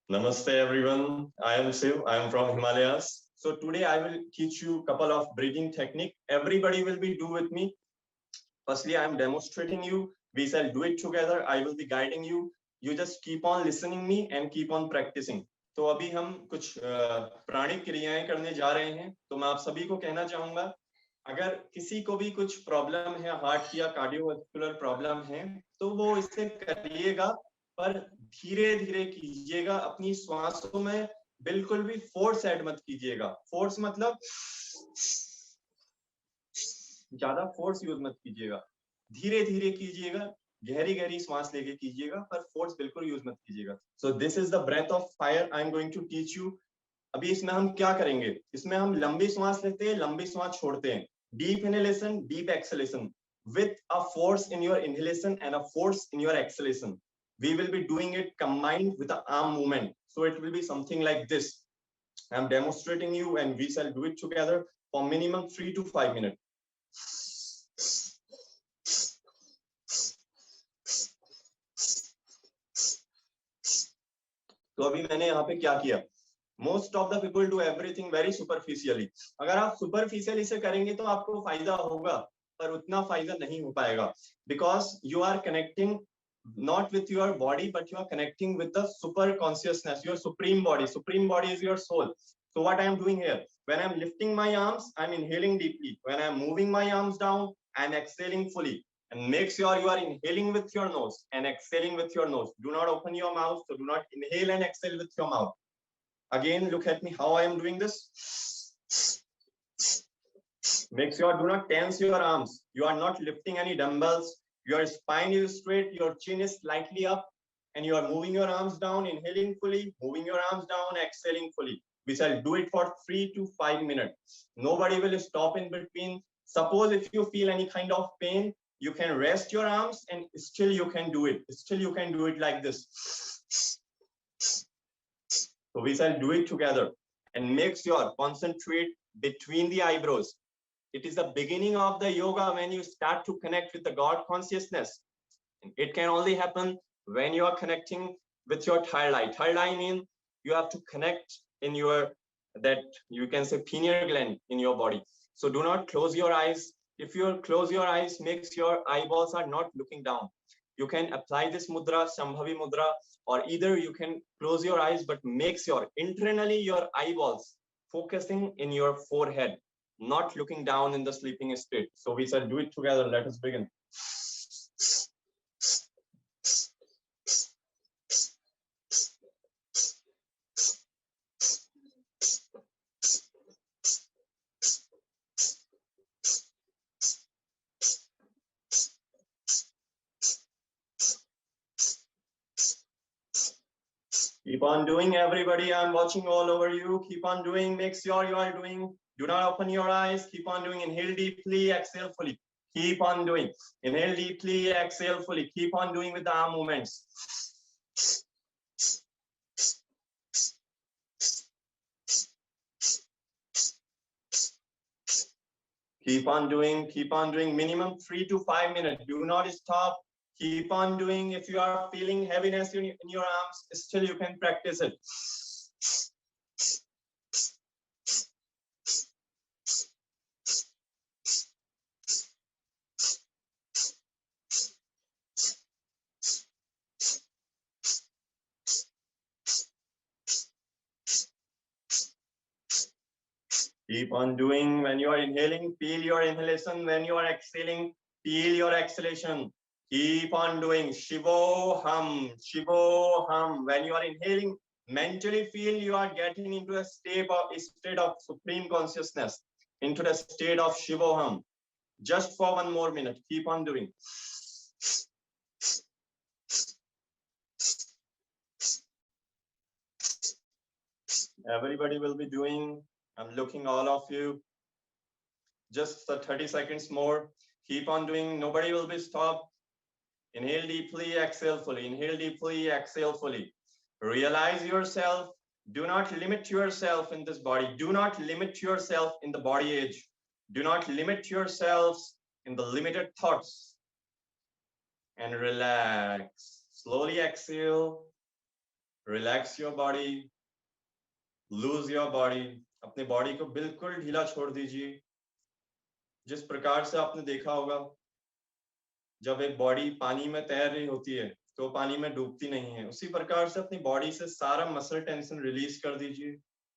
Namaste everyone. I am Shiv. I am from Himalayas. So today I will teach you a couple of breathing technique. Everybody will be do with me. Firstly, I am demonstrating you. We shall do it together. I will be guiding you. You just keep on listening me and keep on practicing. तो अभी हम कुछ प्राणिक क्रियाएं करने जा रहे हैं. तो मैं आप सभी को कहना चाहूंगा, अगर किसी को भी कुछ प्रॉब्लम है, हार्ट की या कार्डियोवास्कुलर प्रॉब्लम है, तो वो इसे करिएगा, पर धीरे धीरे कीजिएगा. अपनी श्वासों में बिल्कुल भी फोर्स ऐड मत कीजिएगा. फोर्स मतलब ज्यादा फोर्स यूज मत कीजिएगा. धीरे धीरे कीजिएगा, गहरी गहरी श्वास लेके कीजिएगा, पर फोर्स बिल्कुल यूज मत कीजिएगा. So this is the breath of fire I am going to teach you. अभी इसमें हम क्या करेंगे, इसमें हम लंबी श्वास लेते हैं, लंबी श्वास छोड़ते हैं. Deep inhalation, deep exhalation with a force in your inhalation and a force in your exhalation. We will be doing it combined with the arm movement. So it will be something like this. I am demonstrating you and we shall do it together for minimum 3 to 5 minutes. तो अभी मैंने यहाँ पे क्या किया, most of the people do everything very superficially. अगर आप superficially से करेंगे तो आपको फायदा होगा, पर उतना फायदा नहीं हो पाएगा. Because you are connecting not with your body, but you are connecting with the super consciousness, your supreme body. Supreme body is your soul. So what I am doing here, when I am lifting my arms, I am inhaling deeply. When I am moving my arms down, I am exhaling fully. And make sure you are inhaling with your nose and exhaling with your nose. Do not open your mouth, so do not inhale and exhale with your mouth. Again, look at me how I am doing this. Make sure do not tense your arms. You are not lifting any dumbbells. Your spine is straight, your chin is slightly up, and you are moving your arms down, inhaling fully, moving your arms down, exhaling fully. We shall do it for 3 to 5 minutes. Nobody will stop in between. Suppose if you feel any kind of pain, you can rest your arms and still you can do it. Still you can do it like this. So we shall do it together. And make sure concentrate between the eyebrows. It is the beginning of the yoga when you start to connect with the God consciousness. It can only happen when you are connecting with your third eye. Third eye means you have to connect in your, that you can say, pineal gland in your body. So do not close your eyes. If you close your eyes, make sure eyeballs are not looking down. You can apply this mudra, Shambhavi mudra, or either you can close your eyes, but make sure internally your eyeballs focusing in your forehead, not looking down in the sleeping state. So we shall do it together. Let us begin. Keep on doing, everybody. I'm watching all over you. Keep on doing. Make sure you are doing. Do not open your eyes. Keep on doing. Inhale deeply, exhale fully. Keep on doing. Inhale deeply, exhale fully. Keep on doing with the arm movements. Keep on doing. Keep on doing. Minimum 3 to 5 minutes. Do not stop. Keep on doing. If you are feeling heaviness in your arms, still you can practice it. Keep on doing. When you are inhaling, feel your inhalation. When you are exhaling, feel your exhalation. Keep on doing. Shivoham, Shivoham. When you are inhaling, mentally feel you are getting into a state of supreme consciousness, into the state of Shivoham. Just for 1 more minute. Keep on doing. Everybody will be doing. I'm looking all of you. Just 30 seconds more. Keep on doing. Nobody will be stopped. Inhale deeply, exhale fully. Inhale deeply, exhale fully. Realize yourself. Do not limit yourself in this body. Do not limit yourself in the body age. Do not limit yourselves in the limited thoughts. And relax. Slowly exhale. Relax your body, lose your body. अपने body को बिल्कुल ढीला छोड़ दीजिए। जिस प्रकार से आपने देखा होगा जब एक बॉडी पानी में तैर रही होती है तो पानी में डूबती नहीं है, उसी प्रकार से अपनी बॉडी से सारा मसल टेंशन रिलीज कर दीजिए,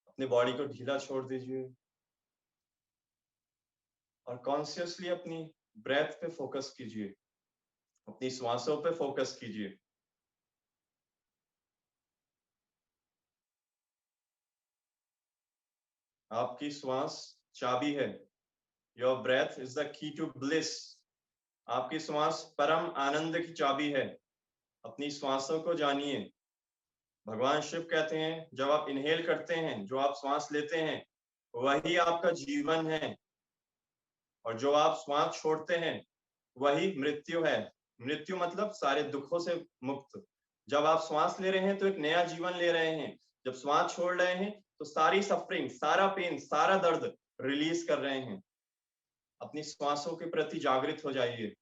अपनी बॉडी को ढीला छोड़ दीजिए और कॉन्शियसली अपनी ब्रेथ पे फोकस कीजिए, अपनी श्वासों पे फोकस कीजिए। आपकी श्वास चाबी है। Your breath is the key to bliss. आपकी श्वास परम आनंद की चाबी है। अपनी श्वासों को जानिए। भगवान शिव कहते हैं जब आप इनहेल करते हैं, जो आप श्वास लेते हैं वही आपका जीवन है, और जो आप श्वास छोड़ते हैं वही मृत्यु है। मृत्यु मतलब सारे दुखों से मुक्त। जब आप श्वास ले रहे हैं तो एक नया जीवन ले रहे हैं, जब श्वास छोड़ रहे हैं तो सारी सफरिंग, सारा पेन, सारा दर्द रिलीज कर रहे हैं। अपनी श्वासों के प्रति जागृत हो जाइए।